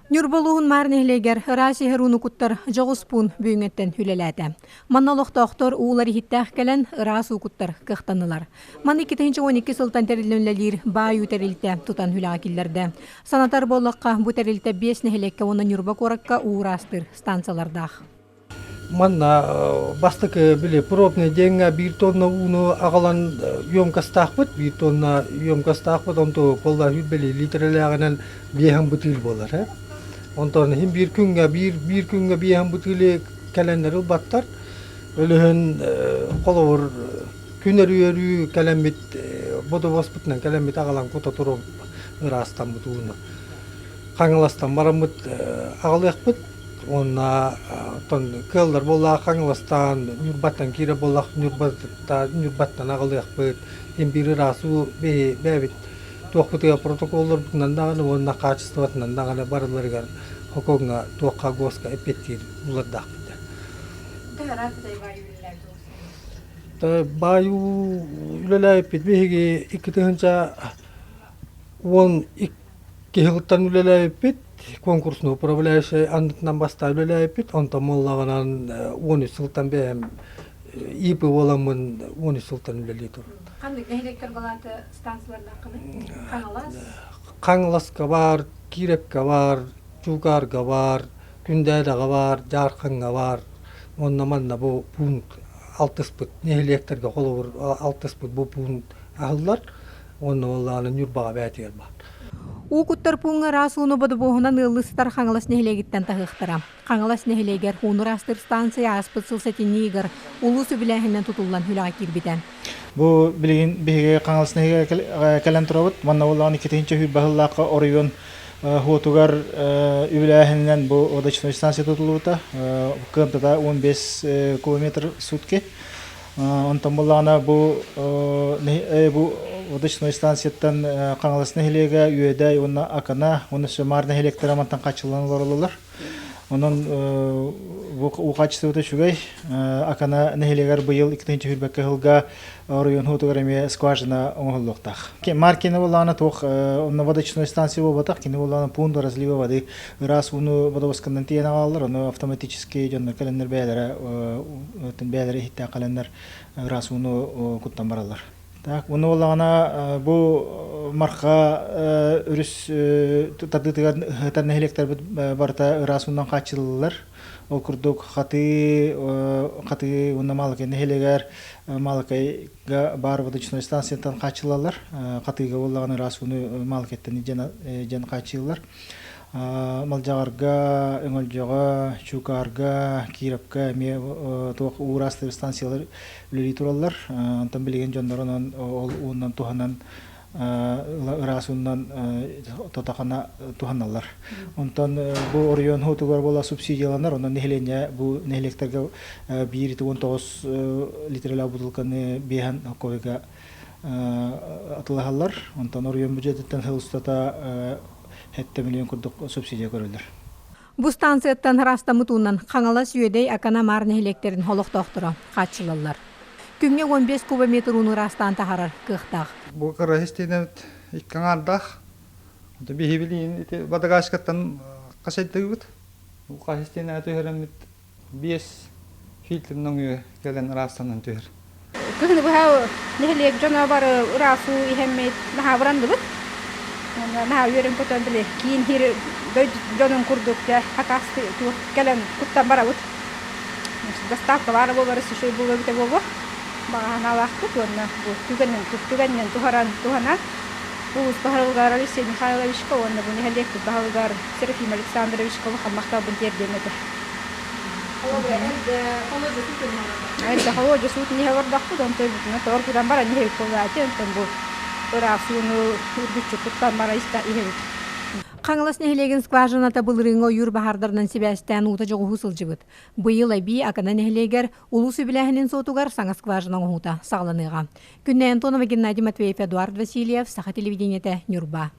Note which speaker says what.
Speaker 1: Нюрболуғын марнейлегер раси херуну куттар жоғыспун бүйіңеттен хүлеләді. Манналық доқтор уылар хиттәқ кәлін расу куттар кықтанылар. Маны 2-12 сылтан тәрілінлелер баю тәрілті тұтан хүләға келдерді. Санатар болыққа бұ тәрілті 5 нехелекке оны Нюрба коракка уырастыр станциялардақ.
Speaker 2: Манна бастыкы биле пробный деньга 1 тонна уну агалан ёмкастақпыт, 1 тонна ёмкастақпыт, онто колда хүлбели литрелегенен бейхан бутыл болар. Ondan hem bir günge bir hem butili kalenleri battar. Ölühün kolor günler yürü kalemit bodo hospitalen kalemit ağalan kota turu rastan butunu. Kangalastan maramut ağalayakpıt. Ona ton kıllar bolla kangalastan nürbatan kire bolla nürbatan ağalayakpıt. Hem bir rasu bebit. Туохпутыга протоколлар бутнандаганы онна качествотнандаганы барларыгар хоконга туохка госка эпеттир уладдакпыта. Баю үлеләйпит беги 2012 жылдан үлеләйпит конкурсны управляющий андытнан баста үлеләйпит онта моллаганан 13 жылдан бем ИП боламын 13 жылдан үлеләйтер.
Speaker 1: Қандай электр балаты станцияларда Қаңалас?
Speaker 2: Қаңаласқа бар, Кирепке бар, Жугарга бар, Күндәдәға бар, Жарқанға бар. Онна манна бұл пункт 6 спыт, не электрге қолы бар 6 спыт бұл пункт ағылдар. Онна олағаны Нюрбаға бәтер бар.
Speaker 1: Уукуттар пуңга расууну боду боһунан ыллыстар Қаңалас нехилегиттен тахыктара. Қаңалас нехилегер хунурастыр станция аспыт сылсатиннигер улусу билэхинен тутуллан хүлэға кирбитен.
Speaker 3: Бу билигин биге Қаңалас нехилеге кэлэн турабыт. Манна олағын 2-нче хүл бахыллаққа Орион хуотугар билэхинен бу одачной станция тутулута. Кымтата 15 километр сутки. Онтан болағына бу водочной станцияттан Қаңалас нехилеге үйедай, онна акана, оны сөмар нехилектер амантан қачылан лорылылар. Онын у качествоты шугай акана нехилегер быйыл 2-нче хүрбәккә хылга район хутугар эме скважина оңғыллықтақ. Маркины болағына тоқ, онна водочной станция болбатақ, кені болағына пункт разлива воды. Раз уну водовоскандан тиен ағалар, оны автоматически жондар календар бәлері хитта календар раз уну куттан баралар. Так, оны олағана бұл марқа үріс тадытыған хытан нехилектер барта расундан қачылылар. Ол күрдік қаты онна малықай нехилегер малықайға бар водочной станциятан қачылалар. Қатыға олағана расуны малықеттен жен қачылылар. Малжағарға, өңілжаға, Чукарға, Кирепке, тоқ уырастыр станциялар үлелей туралар. Антан білеген жондарын оннан туханан расуннан тотақана туханалар. Онтан бұл Орион хутугар бола субсидияланар, онан нехилене бұл нехилектерге 1,19 литрелі бутылканы бейхан койға атылағалар. Онтан Орион бюджеттен хылыстата 7 миллион күрдік субсидия көрілдір.
Speaker 1: Бу станцияттан растамытуынан Қаңалас үйедей акана марны электерин холоқтоқтыра қатшылалар. Күнге 15 кубометр уну растан тахарар кықтақ.
Speaker 4: Бу қырғыстенет иккаңардақ. Бейбілейін бадағашқаттан қасайттығы бұд. Бу қасайттенет өйірімет 5 фильтрінің өй келен растанын түйір.
Speaker 5: Күхіні бұхау нехілек жона бары расу ихеммет наға бұранды бұд. Наға үйерін көтен біле кейін хері дөй жонын күрдік хақасты келен күттен бара бұд. Доставка бары болары сүшөй болы біте болы. Баған алақты түгеннен тухана. Уыз Бахалгар Алексей Михайловичко, он на нехилекті Бахалгар Серафим Александровичко мақтау бұн тердемеді. Әлді холоджа суыты неге вардақпыд, он той бұтына торкудан бара неге қолғаты, онтан бұл ұрасуыны үргітші құттан бара иста иғелік.
Speaker 1: Қаңалас нехилеген скважината бұлырыңа үйір бахардарынан себәстен ұта жоғы хусылжыбыт. Бұйыл әбі акана нехилегер улусы біләхінен сотугар саңа скважинан ұғыта сағланыға. Күнне Антонова Геннадий Матвеев, Эдуард Васильев, Саха телевидениеті, Нюрба.